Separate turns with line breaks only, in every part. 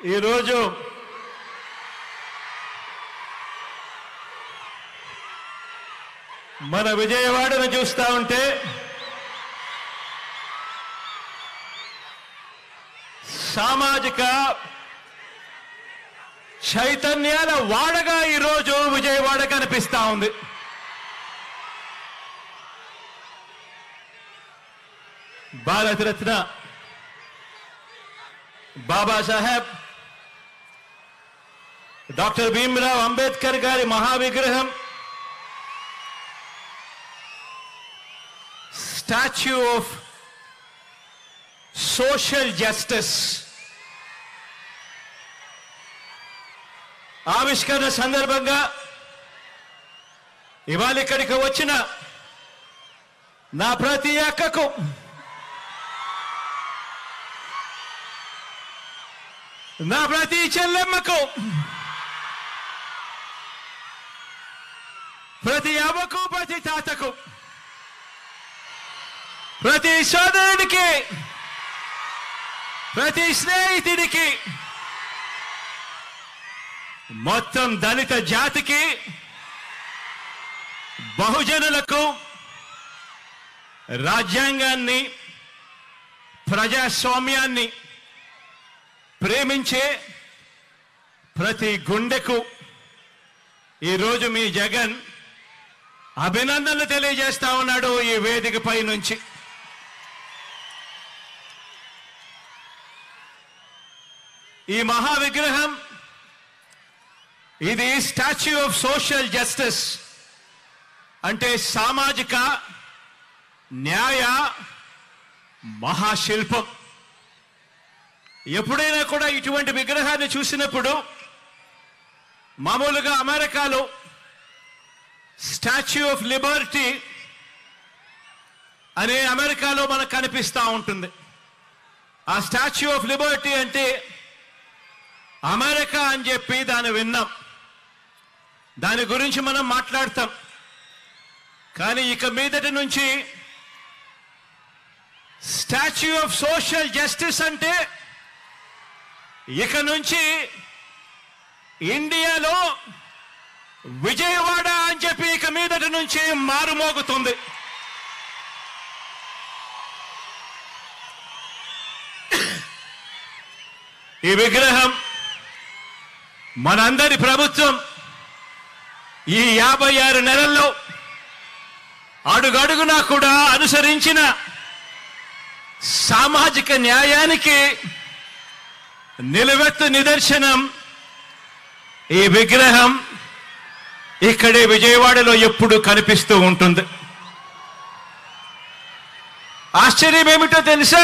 ఈరోజు మన విజయవాడను చూస్తా ఉంటే సామాజిక చైతన్యాల వాడగా ఈరోజు విజయవాడ కనిపిస్తా ఉంది. భారతరత్న బాబాసాహెబ్ డాక్టర్ భీమ్రావ్ అంబేద్కర్ గారి మహావిగ్రహం, స్టాచ్యూ ఆఫ్ సోషల్ జస్టిస్ ఆవిష్కరణ సందర్భంగా ఇవాళ ఇక్కడికి వచ్చిన నా ప్రతి అక్కకు, నా ప్రతి చెల్లెమ్మకు, ప్రతి అవ్వకు, ప్రతి తాతకు, ప్రతి సోదరుడికి, ప్రతి స్నేహితుడికి, మొత్తం దళిత జాతికి, బహుజనులకు, రాజ్యాంగాన్ని, ప్రజాస్వామ్యాన్ని ప్రేమించే ప్రతి గుండెకు ఈరోజు మీ జగన్ అభినందనలు తెలియజేస్తా ఉన్నాడు ఈ వేదికపై నుంచి. ఈ మహావిగ్రహం, ఇది స్టాచ్యూ ఆఫ్ సోషల్ జస్టిస్ అంటే సామాజిక న్యాయ మహాశిల్పం. ఎప్పుడైనా కూడా ఇటువంటి విగ్రహాన్ని చూసినప్పుడు మామూలుగా అమెరికాలో స్టాచ్యూ ఆఫ్ లిబర్టీ అనే అమెరికాలో మనకు కనిపిస్తూ ఉంటుంది. ఆ స్టాచ్యూ ఆఫ్ లిబర్టీ అంటే అమెరికా అని చెప్పి దాన్ని విన్నాం, దాని గురించి మనం మాట్లాడతాం. కానీ ఇక మీదటి నుంచి స్టాచ్యూ ఆఫ్ సోషల్ జస్టిస్ అంటే ఇక నుంచి ఇండియాలో విజయవాడ అని చెప్పి ఇక మీదటి నుంచి మారుమోగుతుంది. ఈ విగ్రహం మనందరి ప్రభుత్వం ఈ 56 నెలల్లో అడుగడుగునా కూడా అనుసరించిన సామాజిక న్యాయానికి నిలువెత్తు నిదర్శనం. ఈ విగ్రహం ఇక్కడే విజయవాడలో ఎప్పుడు కనిపిస్తూ ఉంటుంది. ఆశ్చర్యం ఏమిటో తెలుసా?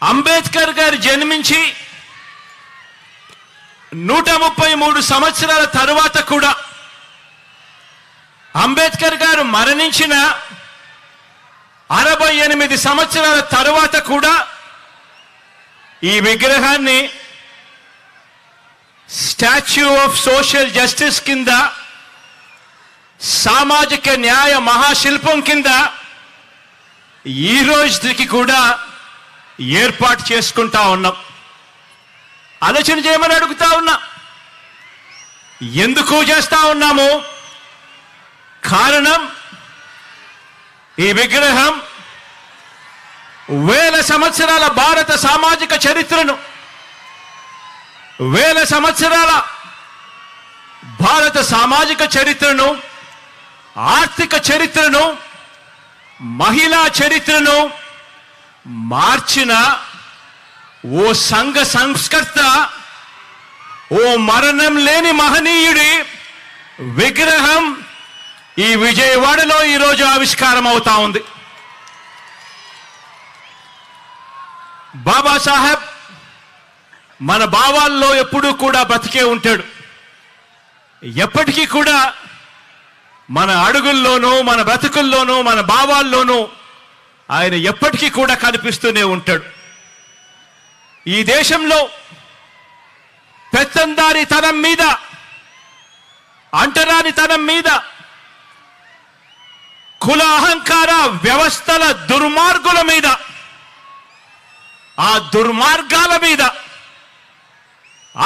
అంబేద్కర్ గారు జన్మించి 133 సంవత్సరాల తరువాత కూడా, అంబేద్కర్ గారు మరణించిన 68 సంవత్సరాల తరువాత కూడా ఈ విగ్రహాన్ని స్టాచ్యూ ఆఫ్ సోషల్ జస్టిస్ కింద, సామాజిక న్యాయ మహాశిల్పం కింద ఈ రోజుకి కూడా ఏర్పాటు చేసుకుంటా ఉన్నాం. ఆలోచన చేయమని అడుగుతా ఉన్నా. ఎందుకు చేస్తా ఉన్నాము? కారణం, ఈ విగ్రహం వేల సంవత్సరాల భారత సామాజిక చరిత్రను, వేల సంవత్సరాల భారత సామాజిక చరిత్రను, ఆర్థిక చరిత్రను, మహిళా చరిత్రను మార్చిన ఓ సంఘ సంస్కర్త, ఓ మరణం లేని మహనీయుడి విగ్రహం ఈ విజయవాడలో ఈరోజు ఆవిష్కారం అవుతా ఉంది. బాబాసాహెబ్ మన భావాల్లో ఎప్పుడూ కూడా బ్రతికే ఉంటాడు. ఎప్పటికీ కూడా మన అడుగుల్లోనూ, మన బ్రతుకుల్లోనూ, మన భావాల్లోనూ ఆయన ఎప్పటికీ కూడా కనిపిస్తూనే ఉంటాడు. ఈ దేశంలో పెత్తందారితనం మీద, అంటరానితనం మీద, కుల అహంకార వ్యవస్థల దుర్మార్గుల మీద, ఆ దుర్మార్గాల మీద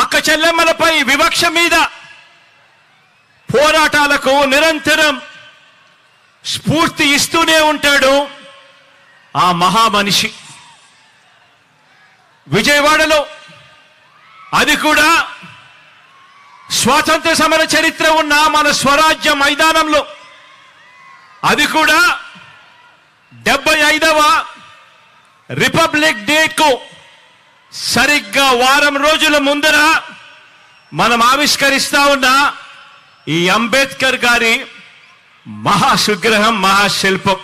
అక్క చెల్లెమ్మలపై వివక్ష మీద పోరాటాలకు నిరంతరం స్ఫూర్తి ఇస్తూనే ఉంటాడు ఆ మహామనిషి. విజయవాడలో, అది కూడా స్వాతంత్ర సమర చరిత్ర ఉన్న మన స్వరాజ్య మైదానంలో, అది కూడా 75వ రిపబ్లిక్ డేకు సరిగ్గా వారం రోజుల ముందర మనం ఆవిష్కరిస్తా ఉన్న ఈ అంబేద్కర్ గారి మహాసుగ్రహం, మహాశిల్పం.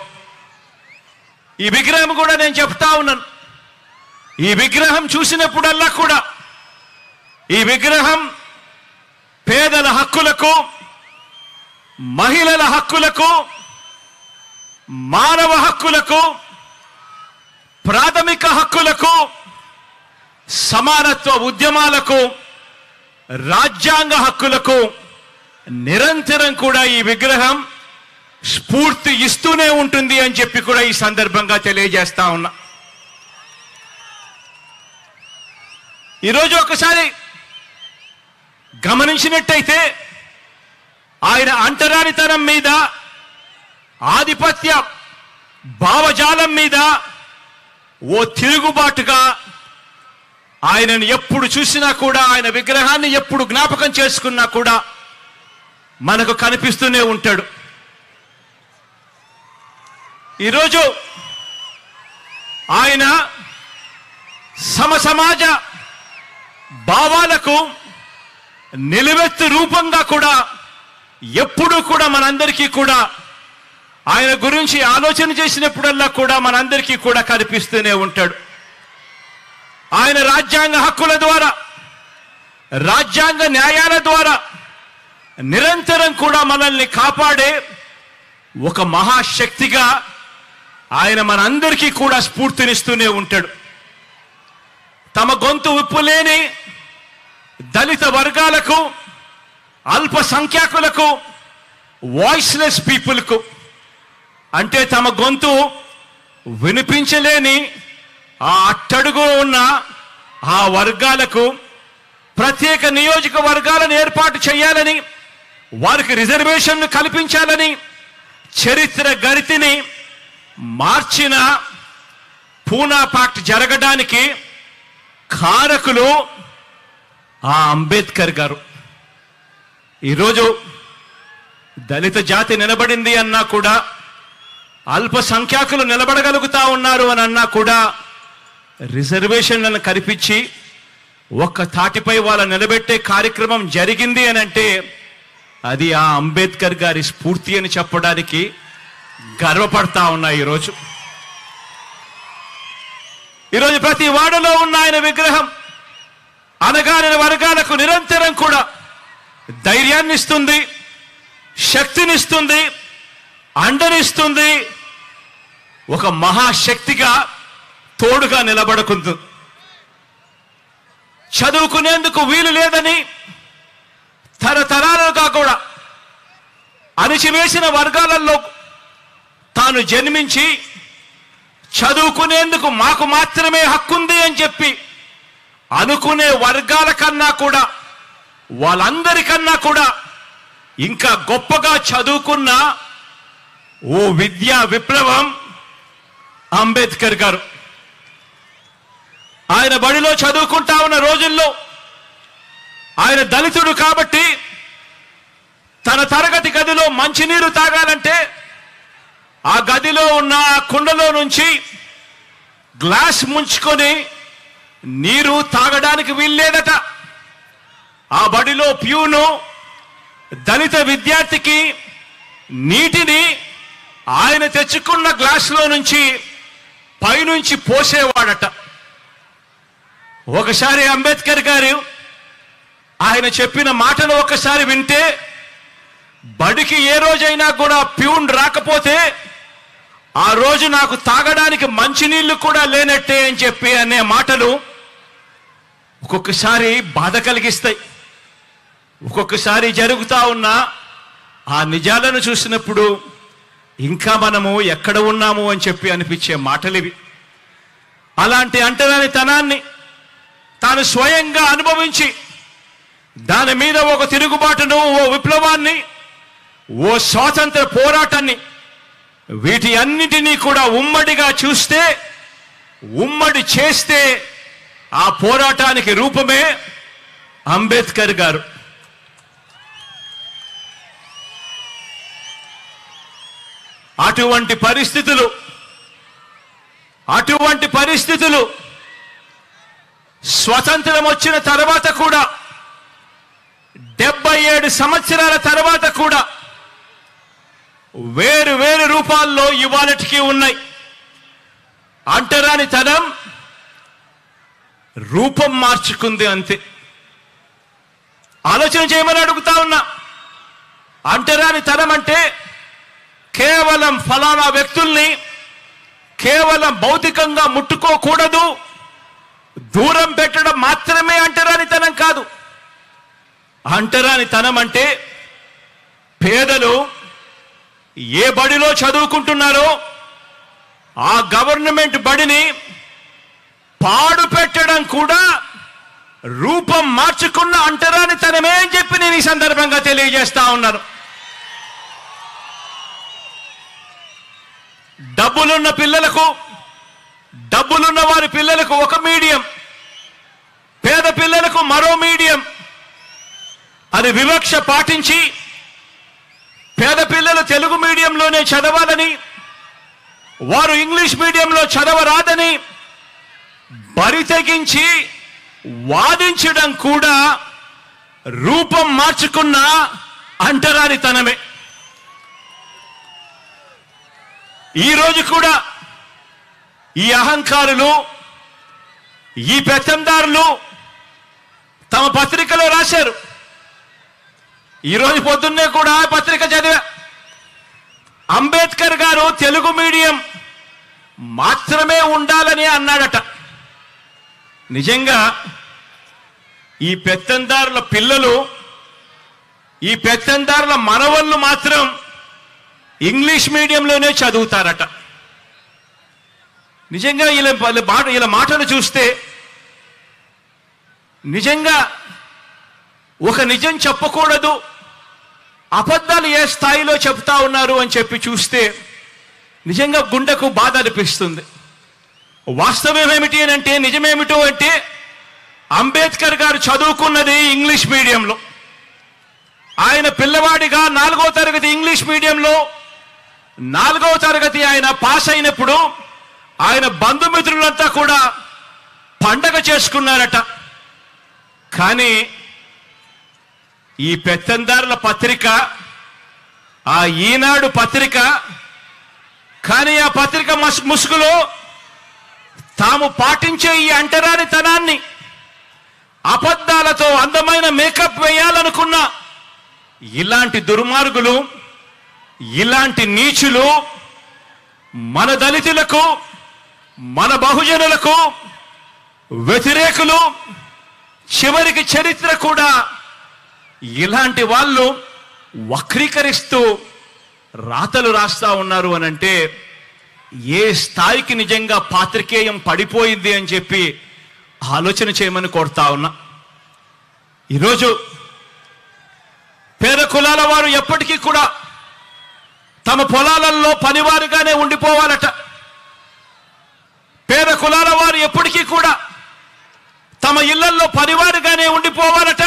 ఈ విగ్రహం కూడా నేను చెప్తా ఉన్నాను, ఈ విగ్రహం చూసినప్పుడల్లా కూడా ఈ విగ్రహం పేదల హక్కులకు, మహిళల హక్కులకు, మానవ హక్కులకు, ప్రాథమిక హక్కులకు, సమానత్వ ఉద్యమాలకు, రాజ్యాంగ హక్కులకు నిరంతరం కూడా ఈ విగ్రహం స్ఫూర్తి ఇస్తూనే ఉంటుంది అని చెప్పి కూడా ఈ సందర్భంగా తెలియజేస్తా ఉన్నా. ఈరోజు ఒకసారి గమనించినట్టయితే ఆయన అంటరానితనం మీద, ఆధిపత్య భావజాలం మీద ఓ తిరుగుబాటుగా ఆయనను ఎప్పుడు చూసినా కూడా, ఆయన విగ్రహాన్ని ఎప్పుడు జ్ఞాపకం చేసుకున్నా కూడా మనకు కనిపిస్తూనే ఉంటాడు. ఈరోజు ఆయన సమసమాజ భావాలకు నిలువెత్తు రూపంగా కూడా ఎప్పుడూ కూడా మనందరికీ కూడా ఆయన గురించి ఆలోచన చేసినప్పుడల్లా కూడా మనందరికీ కూడా కనిపిస్తూనే ఉంటాడు. ఆయన రాజ్యాంగ హక్కుల ద్వారా, రాజ్యాంగ న్యాయాల ద్వారా నిరంతరం కూడా మనల్ని కాపాడే ఒక మహాశక్తిగా ఆయన మనందరికీ కూడా స్ఫూర్తినిస్తూనే ఉంటాడు. తమ గొంతు విప్పులేని దళిత వర్గాలకు, అల్పసంఖ్యాకులకు, వాయిస్లెస్ పీపుల్కు, అంటే తమ గొంతు వినిపించలేని ఆ అట్టడుగు ఉన్న ఆ వర్గాలకు ప్రత్యేక నియోజకవర్గాలను ఏర్పాటు చేయాలని, వారికి రిజర్వేషన్లు కల్పించాలని చరిత్ర గరితిని మార్చిన పూనా పాక్ట్ జరగడానికి కారకులు ఆ అంబేద్కర్ గారు. ఈరోజు దళిత జాతి నిలబడింది అన్నా కూడా, అల్పసంఖ్యాకులు నిలబడగలుగుతా ఉన్నారు అని అన్నా కూడా, రిజర్వేషన్లను కల్పించి ఒక్క తాటిపై వాళ్ళ నిలబెట్టే కార్యక్రమం జరిగింది అని అంటే అది ఆ అంబేద్కర్ గారి స్ఫూర్తి అని చెప్పడానికి గర్వపడతా ఉన్నా. ఈరోజు ప్రతి వాడలో ఉన్న ఆయన విగ్రహం అణగారిన వర్గాలకు నిరంతరం కూడా ధైర్యాన్ని ఇస్తుంది, శక్తినిస్తుంది, అండనిస్తుంది, ఒక మహాశక్తిగా తోడుగా నిలబడుకుంది. చదువుకునేందుకు వీలు లేదని తరతరాలుగా కూడా అణిచివేసిన వర్గాలలో తాను జన్మించి చదువుకునేందుకు మాకు మాత్రమే హక్కుంది అని చెప్పి అనుకునే వర్గాల కన్నా కూడా, వాళ్ళందరికన్నా కూడా ఇంకా గొప్పగా చదువుకున్న ఓ విద్యా విప్లవం అంబేద్కర్ గారు. ఆయన బడిలో చదువుకుంటా ఉన్న రోజుల్లో ఆయన దళితుడు కాబట్టి తన తరగతి గదిలో మంచినీరు తాగాలంటే ఆ గదిలో ఉన్న ఆ కుండలో నుంచి గ్లాస్ ముంచుకొని నీరు తాగడానికి వీల్లేదట. ఆ బడిలో ప్యూను దళిత విద్యార్థికి నీటిని ఆయన తెచ్చుకున్న గ్లాసులో నుంచి పైనుంచి పోసేవాడట. ఒకసారి అంబేద్కర్ గారు ఆయన చెప్పిన మాటలు ఒకసారి వింటే, బడికి ఏ రోజైనా కూడా ప్యూన్ రాకపోతే ఆ రోజు నాకు తాగడానికి మంచినీళ్లు కూడా లేనట్టే అని చెప్పి అనే మాటలు ఒక్కొక్కసారి బాధ కలిగిస్తాయి. ఒక్కొక్కసారి జరుగుతా ఉన్న ఆ నిజాలను చూసినప్పుడు ఇంకా మనము ఎక్కడ ఉన్నాము అని చెప్పి అనిపించే మాటలివి. అలాంటి అంటరానితనాన్ని తాను స్వయంగా అనుభవించి దాని మీద ఒక తిరుగుబాటును, ఓ విప్లవాన్ని, ఓ స్వాతంత్ర పోరాటాన్ని, వీటి అన్నిటినీ కూడా ఉమ్మడిగా చూస్తే, ఉమ్మడి చేస్తే ఆ పోరాటానికి రూపమే అంబేద్కర్ గారు. అటువంటి పరిస్థితులు స్వతంత్రం వచ్చిన తర్వాత కూడా 77 సంవత్సరాల తర్వాత కూడా వేరు వేరు రూపాల్లో ఇవాళటికి ఉన్నాయి. అంటరానితనం రూపం మార్చుకుంది అంతే. ఆలోచన చేయమని అడుగుతా ఉన్నా. అంటరానితనం అంటే కేవలం ఫలానా వ్యక్తుల్ని కేవలం భౌతికంగా ముట్టుకోకూడదు, దూరం పెట్టడం మాత్రమే అంటరానితనం కాదు. అంటరానితనం అంటే పేదలు ఏ బడిలో చదువుకుంటున్నారో ఆ గవర్నమెంట్ బడిని పాడు పెట్టడం కూడా రూపం మార్చుకున్న అంటరానితనమే అని చెప్పి నేను ఈ సందర్భంగా తెలియజేస్తా ఉన్నాను. డబ్బులున్న వారి పిల్లలకు ఒక మీడియం, పేద పిల్లలకు మరో మీడియం అని వివక్ష పాటించి పేద పిల్లలు తెలుగు మీడియంలోనే చదవాలని, వారు ఇంగ్లీష్ మీడియంలో చదవరాదని బరితెగించి వాదించడం కూడా రూపం మార్చుకున్న అంటరానితనమే. ఈరోజు కూడా ఈ అహంకారులు, ఈ పెత్తందారులు తమ పత్రికలో రాశారు. ఈరోజు పొద్దున్నే కూడా పత్రిక చదివా. అంబేద్కర్ గారు తెలుగు మీడియం మాత్రమే ఉండాలని అన్నాడట. నిజంగా ఈ పెత్తందారుల పిల్లలు, ఈ పెత్తందారుల మనవళ్ళు మాత్రం ఇంగ్లీష్ మీడియంలోనే చదువుతారట. నిజంగా ఇలా మాటలు చూస్తే నిజంగా ఒక నిజం చెప్పకూడదు, అబద్ధాలు ఏ స్థాయిలో చెప్తా ఉన్నారు అని చెప్పి చూస్తే నిజంగా గుండెకు బాధ అనిపిస్తుంది. వాస్తవం ఏమిటి అని అంటే, నిజమేమిటో అంటే, అంబేద్కర్ గారు చదువుకున్నది ఇంగ్లీష్ మీడియంలో. ఆయన పిల్లవాడిగా 4వ తరగతి ఇంగ్లీష్ మీడియంలో 4వ తరగతి ఆయన పాస్ అయినప్పుడు ఆయన బంధుమిత్రులంతా కూడా పండగ చేసుకున్నారట. కానీ ఈ పెత్తందారుల పత్రిక, ఆ ఈనాడు పత్రిక, కానీ ఆ పత్రిక ముసుగులో తాము పాటించే ఈ అంటరానితనాన్ని, అబద్ధాలతో అందమైన మేకప్ వేయాలనుకున్న ఇలాంటి దుర్మార్గులు, ఇలాంటి నీచులు మన దళితులకు, మన బహుజనులకు వ్యతిరేకులు, చివరికి చరిత్ర కూడా ఇలాంటి వాళ్ళు వక్రీకరిస్తూ రాతలు రాస్తా ఉన్నారు అని అంటే ఏ స్థాయికి నిజంగా పాత్రికేయం పడిపోయింది అని చెప్పి ఆలోచన చేయమని కోరుతా ఉన్నా. ఈరోజు పేద కులాల వారు ఎప్పటికీ కూడా తమ పొలాలలో పనివారుగానే ఉండిపోవాలట. పేద కులాల వారు ఎప్పటికీ కూడా తమ ఇళ్లల్లో పనివారుగానే ఉండిపోవాలట.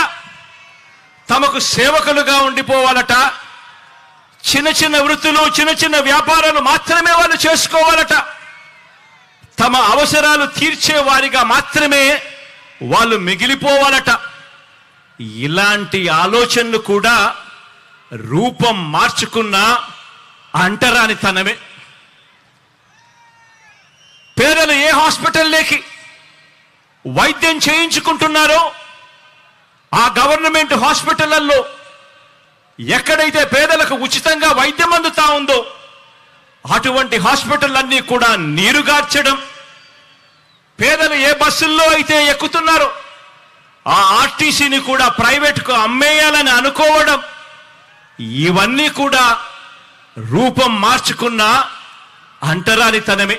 తమకు సేవకులుగా ఉండిపోవాలట. చిన్న చిన్న వృత్తులు, చిన్న చిన్న వ్యాపారాలు మాత్రమే వాళ్ళు చేసుకోవాలట. తమ అవసరాలు తీర్చే వారిగా మాత్రమే వాళ్ళు మిగిలిపోవాలట. ఇలాంటి ఆలోచనలు కూడా రూపం మార్చుకున్న అంటరానితనమే. పేదలు ఏ హాస్పిటల్లోకి వైద్యం చేయించుకుంటున్నారో ఆ గవర్నమెంట్ హాస్పిటళ్లలో ఎక్కడైతే పేదలకు ఉచితంగా వైద్యం అందుతా ఉందో అటువంటి హాస్పిటల్ కూడా నీరుగార్చడం, పేదలు ఏ బస్సుల్లో అయితే ఎక్కుతున్నారో ఆ ఆర్టీసీని కూడా ప్రైవేట్కు అమ్మేయాలని అనుకోవడం, ఇవన్నీ కూడా రూపం మార్చుకున్న అంటరానితనమే.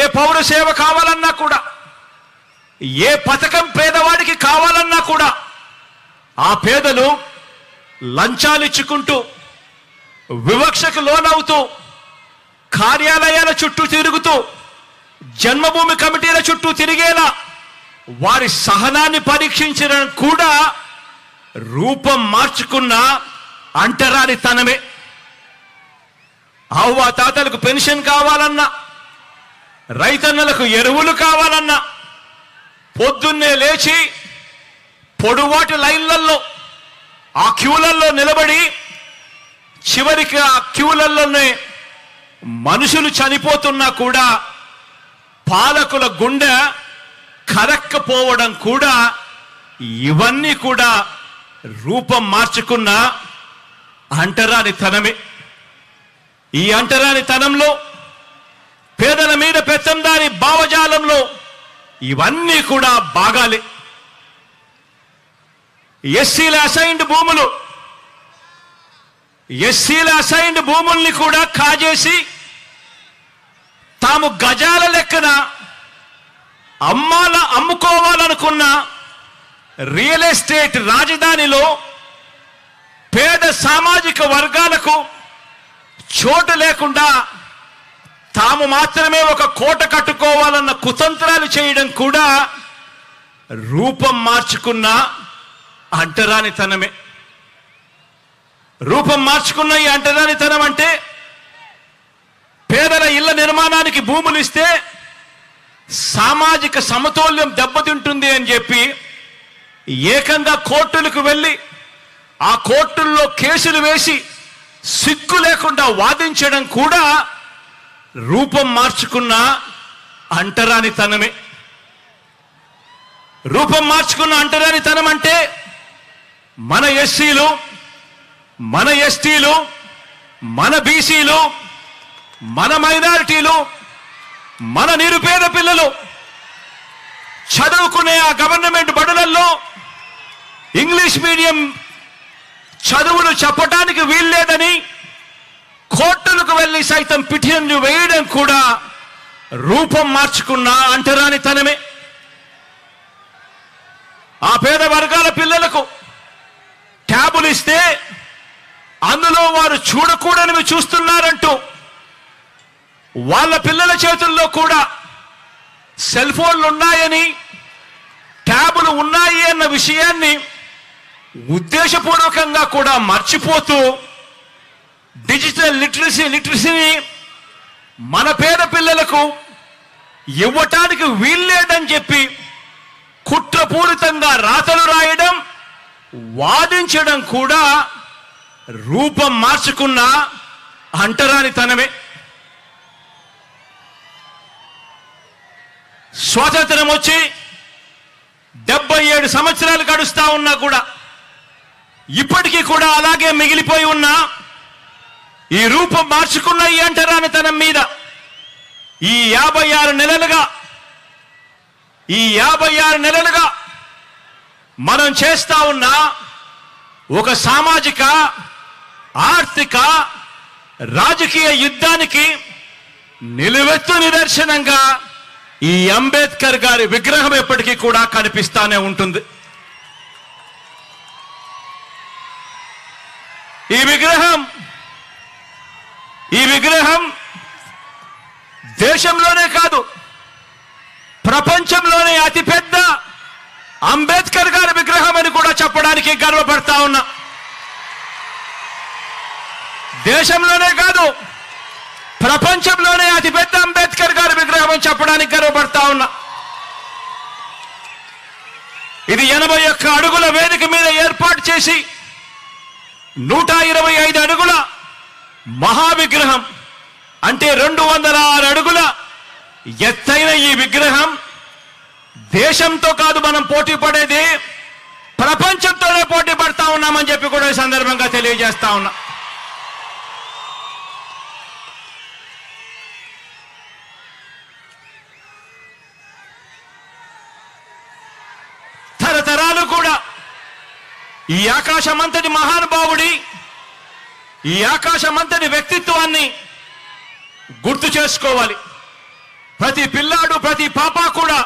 ఏ పౌర సేవ కావాలన్నా కూడా, ఏ పథకం పేదవాడికి కావాలన్నా కూడా ఆ పేదలు లంచాలిచ్చుకుంటూ వివక్షకు లోనవుతూ కార్యాలయాల చుట్టూ తిరుగుతూ జన్మభూమి కమిటీల చుట్టూ తిరిగేలా వారి సహనాన్ని పరీక్షించడం కూడా రూపం మార్చుకున్న అంటరానితనమే. అవ్వ తాతలకు పెన్షన్ కావాలన్నా, రైతన్నలకు ఎరువులు కావాలన్నా పొద్దున్నే లేచి పొడువాటి లైన్లలో ఆ క్యూలల్లో నిలబడి చివరికి ఆ క్యూలలోనే మనుషులు చనిపోతున్నా కూడా పాలకుల గుండె కరక్కపోవడం కూడా ఇవన్నీ కూడా రూపం మార్చుకున్న అంటరానితనమే. ఈ అంటరానితనంలో పేదల మీద పెత్తందారి భావజాలంలో ఇవన్నీ కూడా భాగాలే. ఎస్సీల అసైన్డ్ భూముల్ని కూడా కాజేసి తాము గజాల లెక్కన అమ్ముకోవాలనుకున్న రియల్ ఎస్టేట్ రాజధానిలో పేద సామాజిక వర్గాలకు చోటు లేకుండా తాము మాత్రమే ఒక కోట కట్టుకోవాలన్న కుతంత్రాలు చేయడం కూడా రూపం మార్చుకున్న అంటరానితనమే. రూపం మార్చుకున్న ఈ అంటరానితనం అంటే పేదల ఇళ్ల నిర్మాణానికి భూములు ఇస్తే సామాజిక సమతౌల్యం దెబ్బతింటుంది అని చెప్పి ఏకంగా కోర్టులకు వెళ్ళి ఆ కోర్టుల్లో కేసులు వేసి సిగ్గు లేకుండా వాదించడం కూడా రూపం మార్చుకున్న అంటరానితనమే. రూపం మార్చుకున్న అంటరానితనం అంటే మన ఎస్సీలు, మన ఎస్టీలు, మన బీసీలు, మన మైనారిటీలు, మన నిరుపేద పిల్లలు చదువుకునే ఆ గవర్నమెంట్ బడులలో ఇంగ్లీష్ మీడియం చదువులు చెప్పడానికి వీల్లేదని కోర్టులకు వెళ్ళి సైతం పిటిషన్లు వేయడం కూడా రూపం మార్చుకున్న అంటరానితనమే. ఆ పేద వర్గాల పిల్లలకు ట్యాబులు ఇస్తే అందులో వారు చూడకూడనివి చూస్తున్నారంటూ వాళ్ళ పిల్లల చేతుల్లో కూడా సెల్ ఫోన్లు ఉన్నాయని, ట్యాబులు ఉన్నాయి అన్న విషయాన్ని ఉద్దేశపూర్వకంగా కూడా మర్చిపోతూ డిజిటల్ లిటరసీని మన పేద పిల్లలకు ఇవ్వటానికి వీల్లేదని చెప్పి కుట్రపూరితంగా రాతలు రాయడం, వాదించడం కూడా రూపం మార్చుకున్న అంటరానితనమే. స్వాతంత్రం వచ్చి 77 సంవత్సరాలు గడుస్తా ఉన్నా కూడా ఇప్పటికీ కూడా అలాగే మిగిలిపోయి ఉన్న ఈ రూపం మార్చుకున్న ఈ అంటరానితనం మీద ఈ 56 నెలలుగా మనం చేస్తా ఉన్న ఒక సామాజిక, ఆర్థిక, రాజకీయ యుద్ధానికి నిలువెత్తు నిదర్శనంగా ఈ అంబేద్కర్ గారి విగ్రహం ఎప్పటికీ కూడా కనిపిస్తానే ఉంటుంది. ఈ విగ్రహం దేశంలోనే కాదు ప్రపంచంలోనే అతిపెద్ద అంబేద్కర్ గారి విగ్రహం అని కూడా చెప్పడానికి గర్వపడతా ఉన్నా. దేశంలోనే కాదు ప్రపంచంలోనే అతిపెద్ద అంబేద్కర్ గారి విగ్రహం అని చెప్పడానికి గర్వపడతా ఉన్నా. ఇది 81 అడుగుల వేదిక మీద ఏర్పాటు చేసి 125 అడుగుల మహావిగ్రహం అంటే 206 అడుగుల ఎత్తైన ఈ విగ్రహం దేశంతో కాదు మనం పోటీ పడేది, ప్రపంచంతోనే పోటీ పడతా ఉన్నామని చెప్పి కూడా ఈ సందర్భంగా తెలియజేస్తా ఉన్నా. తరతరాలు కూడా ఈ ఆకాశమంతటి మహానుభావుడి, ఈ ఆకాశమంతటి వ్యక్తిత్వాన్ని గుర్తు చేసుకోవాలి. ప్రతి పిల్లాడు, ప్రతి పాప కూడా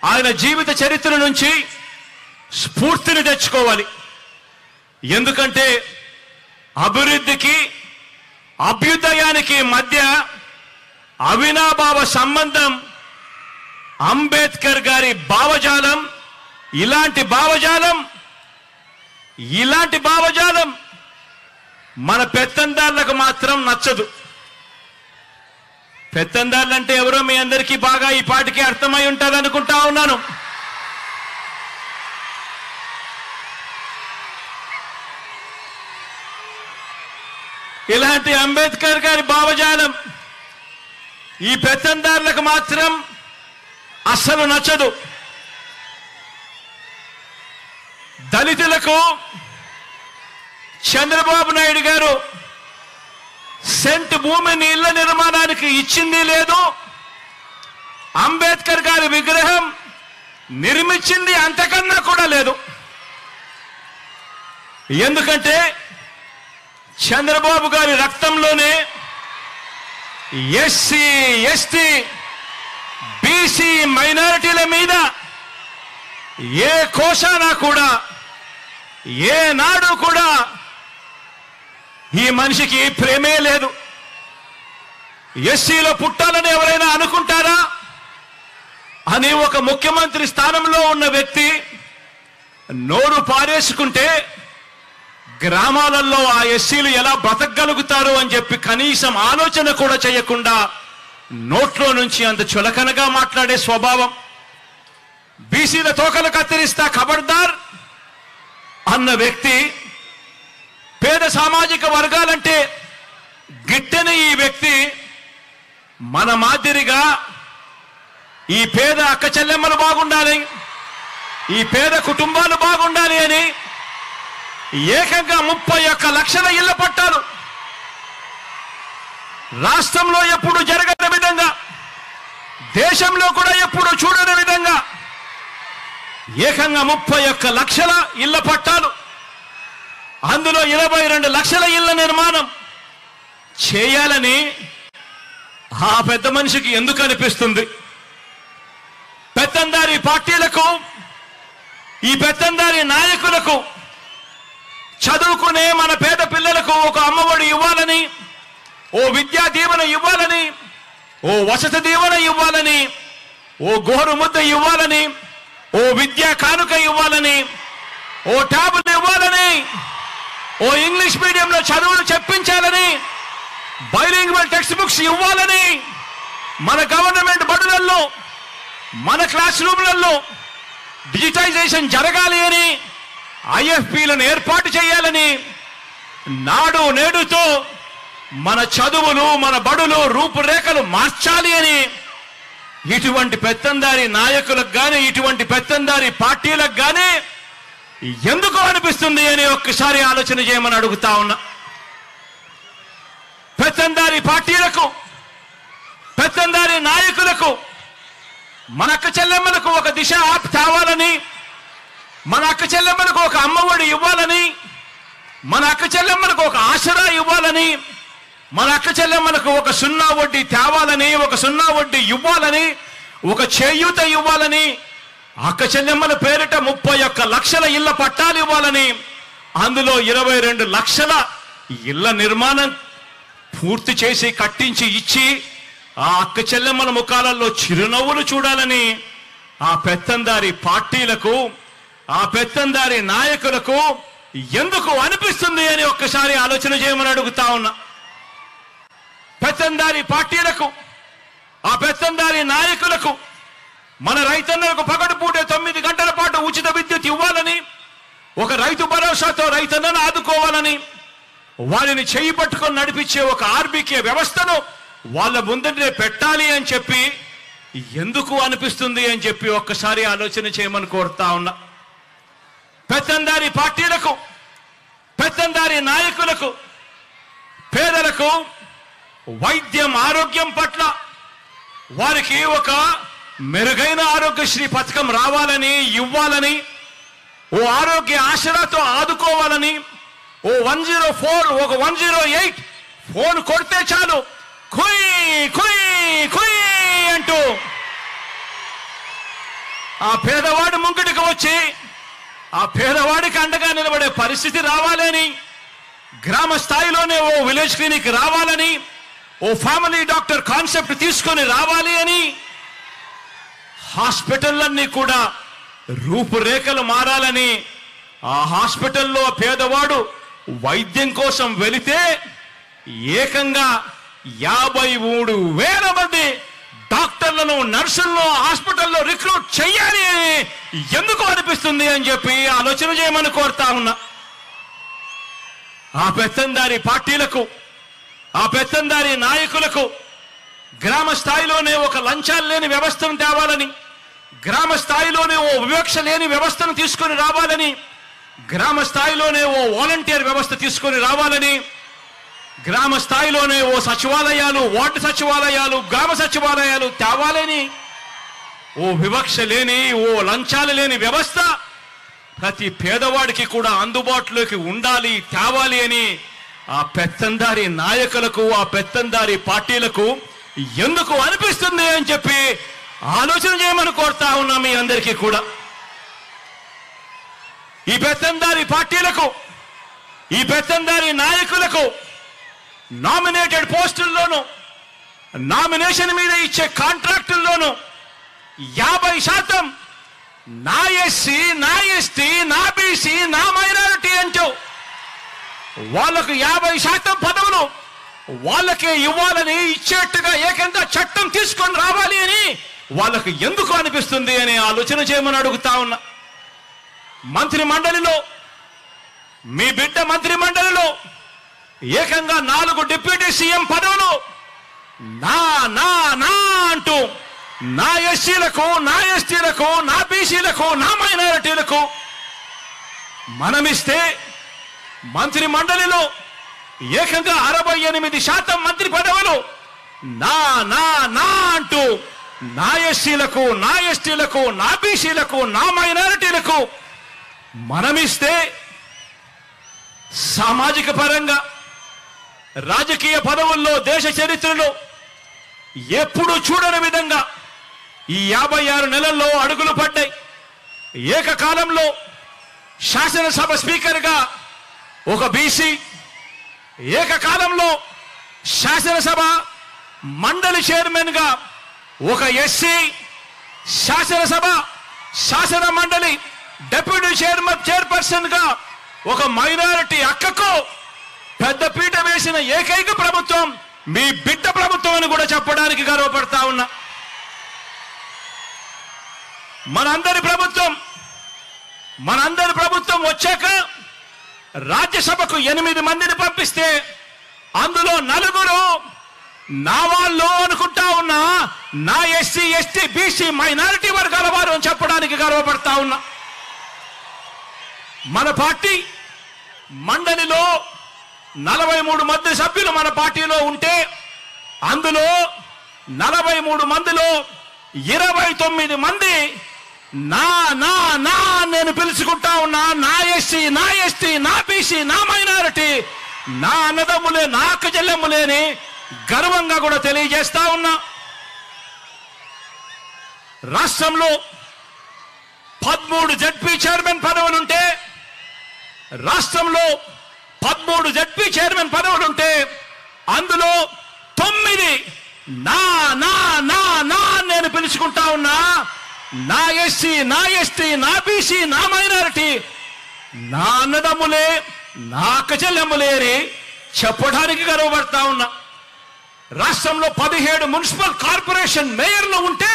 ఆయన జీవిత చరిత్ర నుంచి స్ఫూర్తిని తెచ్చుకోవాలి. ఎందుకంటే అభివృద్ధికి అభ్యుదయానికి మధ్య అవినాభావ సంబంధం అంబేద్కర్ గారి భావజాలం. ఇలాంటి భావజాలం మన పెత్తందారులకు మాత్రం నచ్చదు. పెత్తందారులంటే ఎవరో మీ అందరికీ బాగా ఈ పాటికి అర్థమై ఉంటుంది అనుకుంటా ఉన్నాను. ఇలాంటి అంబేద్కర్ గారి భావజాలం ఈ పెత్తందారులకు మాత్రం అస్సలు నచ్చదు. దళితులకు చంద్రబాబు నాయుడు గారు సెంట్ భూమిని ఇళ్ల నిర్మాణానికి ఇచ్చింది లేదు, అంబేద్కర్ గారి విగ్రహం నిర్మించింది అంతకన్నా కూడా లేదు. ఎందుకంటే చంద్రబాబు గారి రక్తంలోనే ఎస్సీ, ఎస్టీ, బీసీ మైనారిటీల మీద ఏ కోశానా కూడా ఏనాడు కూడా ఈ మనిషికి ప్రేమే లేదు. ఎస్సీలో పుట్టాలని ఎవరైనా అనుకుంటారా అని ఒక ముఖ్యమంత్రి స్థానంలో ఉన్న వ్యక్తి నోరు పారేసుకుంటే గ్రామాలలో ఆ ఎస్సీలు ఎలా బ్రతకగలుగుతారు అని చెప్పి కనీసం ఆలోచన కూడా చేయకుండా నోట్లో నుంచి అంత చులకనగా మాట్లాడే స్వభావం. బీసీల తోకలు కత్తిరిస్తా ఖబర్దార్ అన్న వ్యక్తి, పేద సామాజిక వర్గాలంటే గిట్టని ఈ వ్యక్తి మన మాదిరిగా ఈ పేద అక్క చెల్లెమ్మలు బాగుండాలి, ఈ పేద కుటుంబాలు బాగుండాలి అని ఏకంగా 31 లక్షల ఇళ్ల పట్టాలు రాష్ట్రంలో ఎప్పుడు జరగని విధంగా, దేశంలో కూడా ఎప్పుడు చూడని విధంగా ఏకంగా 31 లక్షల ఇళ్ల పట్టాలు, అందులో 22 లక్షల ఇళ్ల నిర్మాణం చేయాలని ఆ పెద్ద మనిషికి ఎందుకు అనిపిస్తుంది? పెత్తందారి పార్టీలకు, ఈ పెత్తందారి నాయకులకు చదువుకునే మన పేద పిల్లలకు ఒక అమ్మఒడి ఇవ్వాలని, ఓ విద్యా దీవెన ఇవ్వాలని, ఓ వసతి దీవెన ఇవ్వాలని, ఓ గోరు ముద్ద ఇవ్వాలని, ఓ విద్యా కానుక ఇవ్వాలని, ఓ ట్యాబులు ఇవ్వాలని, ఓ ఇంగ్లీష్ మీడియంలో చదువులు చెప్పించాలని, బైలింగ్వల్ టెక్స్ట్ బుక్స్ ఇవ్వాలని, మన గవర్నమెంట్ బడులలో మన క్లాస్ రూమ్లలో డిజిటైజేషన్ జరగాలి అని, ఐఎఫ్పీలను ఏర్పాటు చేయాలని, నాడు నేడుతో మన చదువులు మన బడులు రూపురేఖలు మార్చాలి అని ఇటువంటి పెత్తందారి నాయకులకు కానీ, ఇటువంటి పెత్తందారి పార్టీలకు కానీ ఎందుకు అనిపిస్తుంది అని ఒక్కసారి ఆలోచన చేయమని అడుగుతా ఉన్నా. పెత్తందారి పార్టీలకు, పెత్తందారి నాయకులకు మన అక్క చెల్లెమ్మలకు ఒక దిశ ఆప్ తేవాలని, మన అక్క చెల్లెమ్మలకు ఒక అమ్మఒడి ఇవ్వాలని, మన అక్క చెల్లెమ్మలకు ఒక ఆసరా ఇవ్వాలని, మన అక్క చెల్లెమ్మలకు ఒక 0 వడ్డీ తేవాలని, ఒక 0 వడ్డీ ఇవ్వాలని, ఒక చేయూత ఇవ్వాలని, అక్క చెల్లెమ్మల పేరిట 31 లక్షల ఇళ్ల పట్టాలు ఇవ్వాలని, అందులో 22 లక్షల ఇళ్ల నిర్మాణం పూర్తి చేసి కట్టించి ఇచ్చి ఆ అక్క చెల్లెమ్మల ముఖాలలో చిరునవ్వులు చూడాలని ఆ పెత్తందారి పార్టీలకు, ఆ పెత్తందారి నాయకులకు ఎందుకు అనిపిస్తుంది అని ఒక్కసారి ఆలోచన చేయమని అడుగుతా ఉన్నా. పెత్తందారి పార్టీలకు, ఆ పెత్తందారి నాయకులకు మన రైతన్నలకు పగటిపూట 9 గంటల పాటు ఉచిత విద్యుత్ ఇవ్వాలని, ఒక రైతు భరోసాతో రైతన్నను ఆదుకోవాలని, వారిని చేయి పట్టుకొని నడిపించే ఒక ఆర్బీకే వ్యవస్థను వాళ్ళ ముందరే పెట్టాలి అని చెప్పి ఎందుకు అనిపిస్తుంది అని చెప్పి ఒక్కసారి ఆలోచన చేయమని కోరుతా ఉన్నా. పెత్తందారి పార్టీలకు, పెత్తందారి నాయకులకు, పేదలకు వైద్యం ఆరోగ్యం పట్ల వారికి ఒక మెరుగైన ఆరోగ్యశ్రీ పథకం రావాలని, ఇవ్వాలని, ఓ ఆరోగ్య ఆసరాతో ఆదుకోవాలని, ఓ 104 ఒక 108 ఫోన్ కొడితే చాలు కుయ్ కుయ్ కుయ్ అంటూ ఆ పేదవాడి ముంగిటికి వచ్చి ఆ పేదవాడికి అండగా నిలబడే పరిస్థితి రావాలని, గ్రామ స్థాయిలోనే ఓ విలేజ్ క్లినిక్ రావాలని, ఓ ఫ్యామిలీ డాక్టర్ కాన్సెప్ట్ తీసుకొని రావాలి అని, హాస్పిటల్లన్నీ కూడా రూపురేఖలు మారాలని, ఆ హాస్పిటల్లో పేదవాడు వైద్యం కోసం వెళితే ఏకంగా 53,000 మంది డాక్టర్లను, నర్సులను హాస్పిటల్లో రిక్రూట్ చెయ్యాలి అని ఎందుకు అనిపిస్తుంది అని చెప్పి ఆలోచన చేయమని కోరుతా ఉన్నా. ఆ పెత్తందారి పార్టీలకు, ఆ పెత్తందారి నాయకులకు గ్రామ స్థాయిలోనే ఒక లంచాలు లేని వ్యవస్థను తేవాలని, గ్రామ స్థాయిలోనే ఓ వివక్ష లేని వ్యవస్థను తీసుకొని రావాలని, గ్రామ స్థాయిలోనే ఓ వాలంటీర్ వ్యవస్థ తీసుకొని రావాలని, గ్రామ స్థాయిలోనే ఓ సచివాలయాలు, వార్డు సచివాలయాలు, గ్రామ సచివాలయాలు తేవాలని, ఓ వివక్ష లేని, ఓ లంచాలు లేని వ్యవస్థ ప్రతి పేదవాడికి కూడా అందుబాటులోకి ఉండాలి, తేవాలి అని ఆ పెత్తందారి నాయకులకు, ఆ పెత్తందారి పార్టీలకు ఎందుకు అనిపిస్తుంది అని చెప్పి ఆలోచన చేయమని కోరుతా ఉన్నా మీ అందరికీ కూడా. ఈ పెత్తందారి పార్టీలకు, ఈ పెత్తందారి నాయకులకు నామినేటెడ్ పోస్టుల్లోనూ, నామినేషన్ మీద ఇచ్చే కాంట్రాక్టుల్లోనూ 50% నా ఎస్సీ, నా ఎస్టీ, నా బీసీ, నా మైనారిటీ అంటూ వాళ్ళకు 50% పదవులు వాళ్ళకే ఇవ్వాలని, ఇచ్చేట్టుగా ఏకంగా చట్టం తీసుకొని రావాలి అని వాళ్ళకు ఎందుకు అనిపిస్తుంది అని ఆలోచన చేయమని అడుగుతా ఉన్నా. మంత్రి మండలిలో, మీ బిడ్డ మంత్రి మండలిలో ఏకంగా 4 డిప్యూటీ సీఎం పదవులు నా నా నా అంటూ నా ఎస్సీలకు, నా ఎస్టీలకు, నా బీసీలకు, నా మైనారిటీలకు మనమిస్తే మంత్రి మండలిలో ఏకంగా 68% మంత్రి పదవులు నా నా నా అంటూ నా ఎస్సీలకు, నా ఎస్టీలకు, నా బీసీలకు, నా మైనారిటీలకు మనమిస్తే సామాజిక పరంగా, రాజకీయ పదవుల్లో దేశ చరిత్రలో ఎప్పుడు చూడని విధంగా ఈ 56 నెలల్లో అడుగులు పడ్డాయి. ఏకకాలంలో శాసనసభ స్పీకర్గా ఒక బీసీ, ఏకకాలంలో శాసనసభ మండలి చైర్మన్గా ఒక ఎస్సీ, శాసనసభ శాసన మండలి డిప్యూటీ చైర్పర్సన్ గా ఒక మైనారిటీ అక్కకు పెద్దపీట వేసిన ఏకైక ప్రభుత్వం మీ బిడ్డ ప్రభుత్వం అని కూడా చెప్పడానికి గర్వపడతా ఉన్నా. మనందరి ప్రభుత్వం వచ్చాక రాజ్యసభకు 8 మందిని పంపిస్తే అందులో 4 నా వాళ్ళు అనుకుంటా ఉన్నా, నా ఎస్సీ, ఎస్టీ, బీసీ, మైనారిటీ వర్గాల వారు అని చెప్పడానికి గర్వపడతా ఉన్నా. మన పార్టీ మండలిలో 43 మంది సభ్యులు మన పార్టీలో ఉంటే అందులో 43 మందిలో 29 మంది నా నా నా నేను పిలుచుకుంటా ఉన్నా, నా ఎస్సీ, నా ఎస్టీ, నా బీసీ, నా మైనారిటీ, నా అన్నదమ్ములే, నా అక్క చెల్లెమ్ములేని గర్వంగా కూడా తెలియజేస్తా ఉన్నా. రాష్ట్రంలో 13 జడ్పీ చైర్మన్ పదవులుంటే, రాష్ట్రంలో 13 జడ్పీ చైర్మన్ పదవులుంటే అందులో 9 నా నా నా నా నేను పిలుచుకుంటా ఉన్నా, నా ఎస్సీ, నా ఎస్టీ, నా బీసీ, నా మైనారిటీ, నా అన్నదమ్ములే, నా అక్క చెల్లెమ్ములే అని చెప్పడానికి గర్వపడతా ఉన్నా. రాష్ట్రంలో 17 మున్సిపల్ కార్పొరేషన్ మేయర్లు ఉంటే,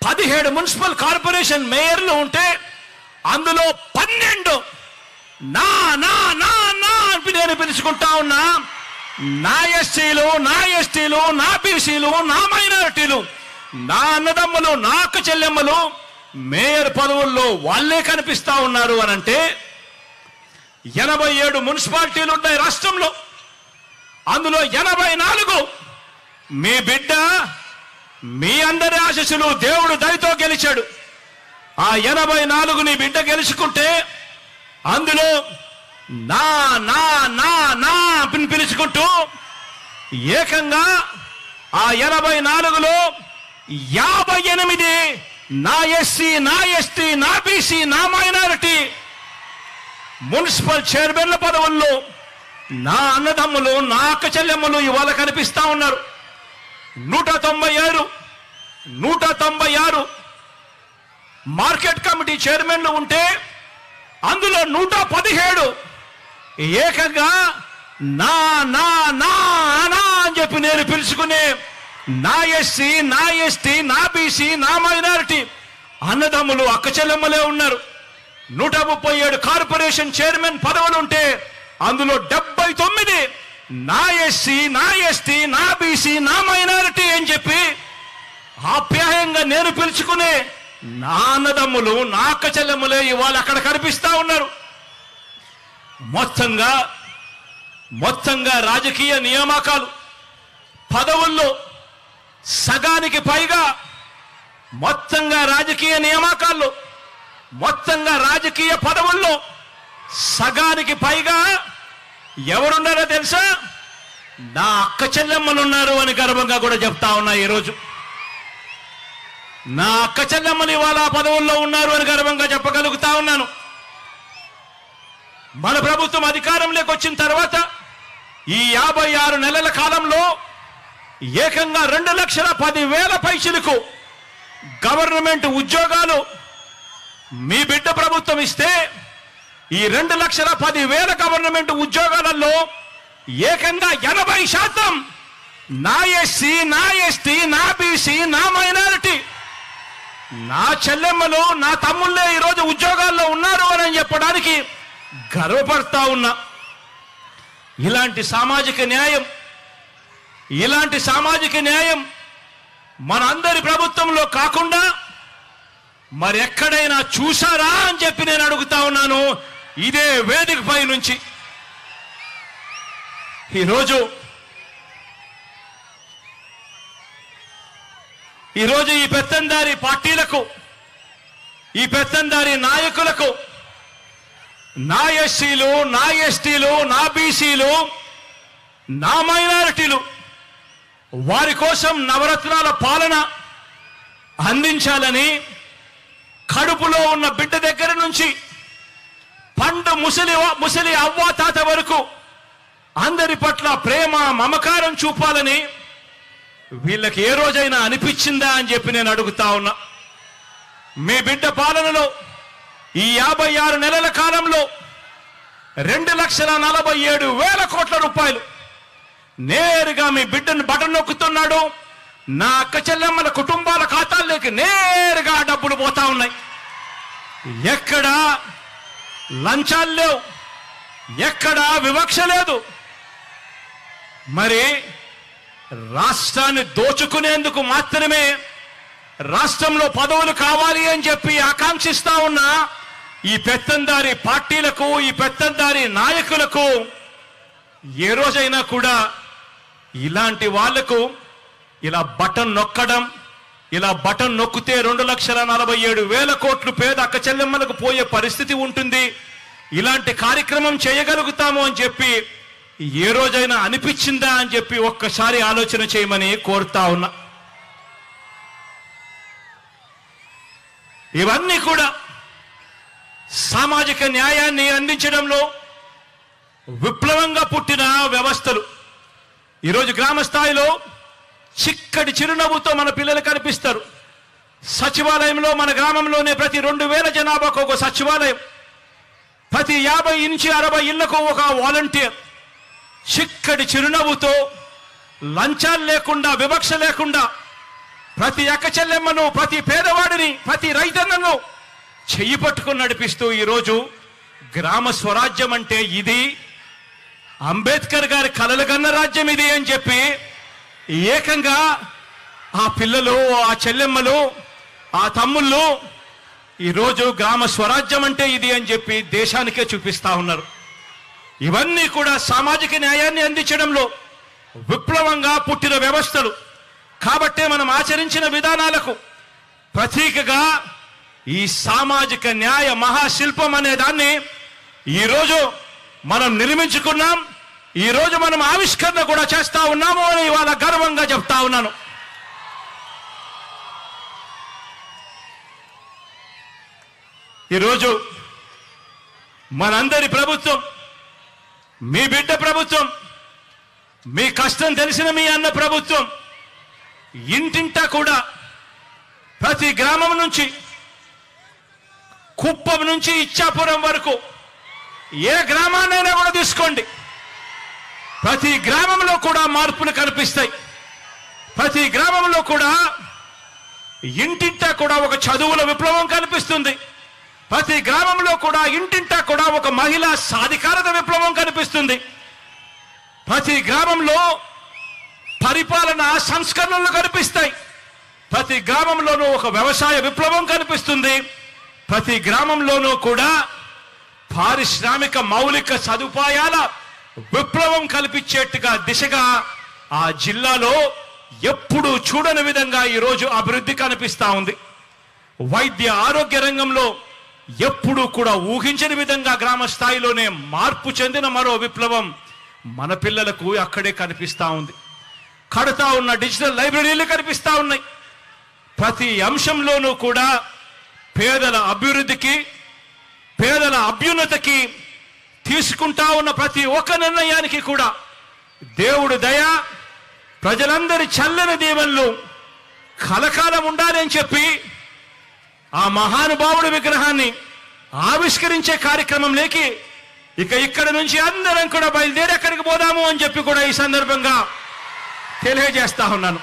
17 మున్సిపల్ కార్పొరేషన్ మేయర్లు ఉంటే అందులో 12 నా నా నా నా నేను పిలుచుకుంటా ఉన్నా, నా ఎస్సీలు, నా ఎస్టీలు, నా బీసీలు, నా మైనారిటీలు, నా అన్నదమ్ములు, నా అక్క చెల్లెమ్మలు మేయర్ పదవుల్లో వాళ్ళే కనిపిస్తా ఉన్నారు అని అంటే 87 మున్సిపాలిటీలు ఉన్నాయి రాష్ట్రంలో. అందులో 84 మీ బిడ్డ, మీ అందరి ఆశీస్సులు దేవుడు దయతో గెలిచాడు. ఆ 84 నీ బిడ్డ గెలుచుకుంటే అందులో నా నా నా నా పిలుచుకుంటూ ఏకంగా ఆ 84లో 58 నా ఎస్సీ, నా ఎస్టీ, నా బీసీ, నా మైనారిటీ మున్సిపల్ చైర్మన్ల పదవుల్లో నా అన్నదమ్ములు, నా అక్క చెల్లెమ్మలు ఇవాళ కనిపిస్తా ఉన్నారు. 196 మార్కెట్ కమిటీ చైర్మన్లు ఉంటే అందులో 117 ఏకంగా నా నా నా నా అని చెప్పి నేను పిలుచుకునే నా ఎస్సీ, నా ఎస్టీ, నా బీసీ, నా మైనారిటీ అన్నదమ్ములు, అక్క చెల్లెమ్మలే ఉన్నారు. 137 కార్పొరేషన్ చైర్మన్ పదవులు ఉంటే అందులో 79 నా ఎస్సీ, నా ఎస్టీ, నా బీసీ, నా మైనారిటీ అని చెప్పి ఆప్యాయంగా నేను పిలుచుకునే నా అన్నదమ్ములు, నా అక్క చెల్లెమ్మలే ఇవాళ అక్కడ కనిపిస్తా ఉన్నారు. మొత్తంగా రాజకీయ నియామకాలు పదవుల్లో సగానికి పైగా రాజకీయ నియామకాల్లో రాజకీయ పదవుల్లో సగానికి పైగా ఎవరున్నారో తెలుసా? నా అక్క చెల్లెమ్మలున్నారు అని గర్వంగా కూడా చెప్తా ఉన్నా. ఈరోజు నా అక్క చెల్లెమ్మలు ఇవాళ పదవుల్లో ఉన్నారు అని గర్వంగా చెప్పగలుగుతా ఉన్నాను. మన ప్రభుత్వం అధికారంలోకి వచ్చిన తర్వాత ఈ 56 నెలల కాలంలో ఏకంగా 2,10,000 పైచిలకు గవర్నమెంట్ ఉద్యోగాలు మీ బిడ్డ ప్రభుత్వం ఇస్తే ఈ 2,10,000 గవర్నమెంట్ ఉద్యోగాలలో ఏకంగా 80% నా ఎస్సీ, నా ఎస్టీ, నా బీసీ, నా మైనారిటీ నా చెల్లెమ్మలు, నా తమ్ముళ్ళే ఈరోజు ఉద్యోగాల్లో ఉన్నారు అని చెప్పడానికి గర్వపడతా ఉన్నా. ఇలాంటి సామాజిక న్యాయం మనందరి ప్రభుత్వంలో కాకుండా మరి ఎక్కడైనా చూసారా అని చెప్పి నేను అడుగుతా ఉన్నాను ఇదే వేదికపై నుంచి. ఈరోజు ఈ పెత్తందారి పార్టీలకు, ఈ పెత్తందారి నాయకులకు నా ఎస్సీలు, నా ఎస్టీలు, నా బీసీలు, నా మైనారిటీలు వారి కోసం నవరత్నాల పాలన అందించాలని కడుపులో ఉన్న బిడ్డ దగ్గర నుంచి పండు ముసలి అవ్వ తాత వరకు అందరి పట్ల ప్రేమ మమకారం చూపాలని వీళ్ళకి ఏ రోజైనా అనిపించిందా అని చెప్పి నేను అడుగుతా ఉన్నా. మీ బిడ్డ పాలనలో ఈ 56 నెలల కాలంలో 2,47,000 కోట్ల రూపాయలు నేరుగా మీ బిడ్డను బటన్ నొక్కుతున్నాడు. నా అక్క చెల్లెమ్మల కుటుంబాల ఖాతాల్లోకి నేరుగా డబ్బులు పోతా ఉన్నాయి. ఎక్కడా లంచాలు లేవు, ఎక్కడా వివక్ష లేదు. మరి రాష్ట్రాన్ని దోచుకునేందుకు మాత్రమే రాష్ట్రంలో పదవులు కావాలి అని చెప్పి ఆకాంక్షిస్తా ఉన్న ఈ పెత్తందారి పార్టీలకు, ఈ పెత్తందారి నాయకులకు ఏ రోజైనా కూడా ఇలాంటి వాళ్లకు ఇలా బటన్ నొక్కడం, ఇలా బటన్ నొక్కితే 2,47,000 కోట్లు పేద అక్క చెల్లెమ్మలకు పోయే పరిస్థితి ఉంటుంది, ఇలాంటి కార్యక్రమం చేయగలుగుతాము అని చెప్పి ఏ రోజైనా అనిపించిందా అని చెప్పి ఒక్కసారి ఆలోచన చేయమని కోరుతా ఉన్నా. ఇవన్నీ కూడా సామాజిక న్యాయాన్ని అందించడంలో విప్లవంగా పుట్టిన వ్యవస్థలు. ఈరోజు గ్రామ స్థాయిలో చిక్కటి చిరునవ్వుతో మన పిల్లలు కనిపిస్తారు. సచివాలయంలో మన గ్రామంలోనే ప్రతి 2,000 జనాభాకు ఒక సచివాలయం, ప్రతి 50 నుంచి 60 ఇళ్లకు ఒక వాలంటీర్. చిక్కటి చిరునవ్వుతో, లంచాలు లేకుండా, వివక్ష లేకుండా ప్రతి అక్క చెల్లెమ్మను, ప్రతి పేదవాడిని, ప్రతి రైతన్నను చెయ్యి పట్టుకుని నడిపిస్తూ ఈరోజు గ్రామ స్వరాజ్యం అంటే ఇది, అంబేద్కర్ గారి కలలు కన్న రాజ్యం ఇది అని చెప్పి ఏకంగా ఆ పిల్లలు, ఆ చెల్లెమ్మలు, ఆ తమ్ముళ్ళు ఈరోజు గ్రామ స్వరాజ్యం అంటే ఇది అని చెప్పి దేశానికే చూపిస్తా ఉన్నారు. ఇవన్నీ కూడా సామాజిక న్యాయాన్ని అందించడంలో విప్లవంగా పుట్టిన వ్యవస్థలు. కాబట్టే మనం ఆచరించిన విధానాలకు ప్రతీకగా ఈ సామాజిక న్యాయ మహాశిల్పం అనే దాన్ని ఈరోజు మనం నిర్మించుకున్నాం. ఈరోజు మనం ఆవిష్కరణ కూడా చేస్తా ఉన్నాము అని ఇవాళ గర్వంగా చెప్తా ఉన్నాను. ఈరోజు మనందరి ప్రభుత్వం, మీ బిడ్డ ప్రభుత్వం, మీ కష్టం తెలిసిన మీ అన్న ప్రభుత్వం ఇంటింటా కూడా ప్రతి గ్రామం నుంచి కుప్పం నుంచి ఇచ్చాపురం వరకు ఏ గ్రామాన్నైనా కూడా తీసుకోండి, ప్రతి గ్రామంలో కూడా మార్పులు కనిపిస్తాయి. ప్రతి గ్రామంలో కూడా ఇంటింటా కూడా ఒక చదువుల విప్లవం కనిపిస్తుంది. ప్రతి గ్రామంలో కూడా ఇంటింటా కూడా ఒక మహిళా సాధికారత విప్లవం కనిపిస్తుంది. ప్రతి గ్రామంలో పరిపాలన సంస్కరణలు కనిపిస్తాయి. ప్రతి గ్రామంలోనూ ఒక వ్యవసాయ విప్లవం కనిపిస్తుంది. ప్రతి గ్రామంలోనూ కూడా పారిశ్రామిక మౌలిక సదుపాయాల విప్లవం కల్పించేట్టుగా దిశగా ఆ జిల్లాలో ఎప్పుడూ చూడని విధంగా ఈరోజు అభివృద్ధి కనిపిస్తా ఉంది. వైద్య ఆరోగ్య రంగంలో ఎప్పుడూ కూడా ఊహించని విధంగా గ్రామ స్థాయిలోనే మార్పు చెందిన మరో విప్లవం మన పిల్లలకు అక్కడే కనిపిస్తా ఉంది. కడతా ఉన్న డిజిటల్ లైబ్రరీలు కనిపిస్తా ఉన్నాయి. ప్రతి అంశంలోనూ కూడా పేదల అభివృద్ధికి, పేదల అభ్యున్నతికి తీసుకుంటా ఉన్న ప్రతి ఒక్క నిర్ణయానికి కూడా దేవుడు దయ, ప్రజలందరి చల్లని దీవెనలు కలకాలం ఉండాలని చెప్పి ఆ మహానుభావుడి విగ్రహాన్ని ఆవిష్కరించే కార్యక్రమంలోకి ఇక్కడ నుంచి అందరం కూడా బయలుదేరి అక్కడికి పోదాము అని చెప్పి కూడా ఈ సందర్భంగా తెలియజేస్తా ఉన్నాను.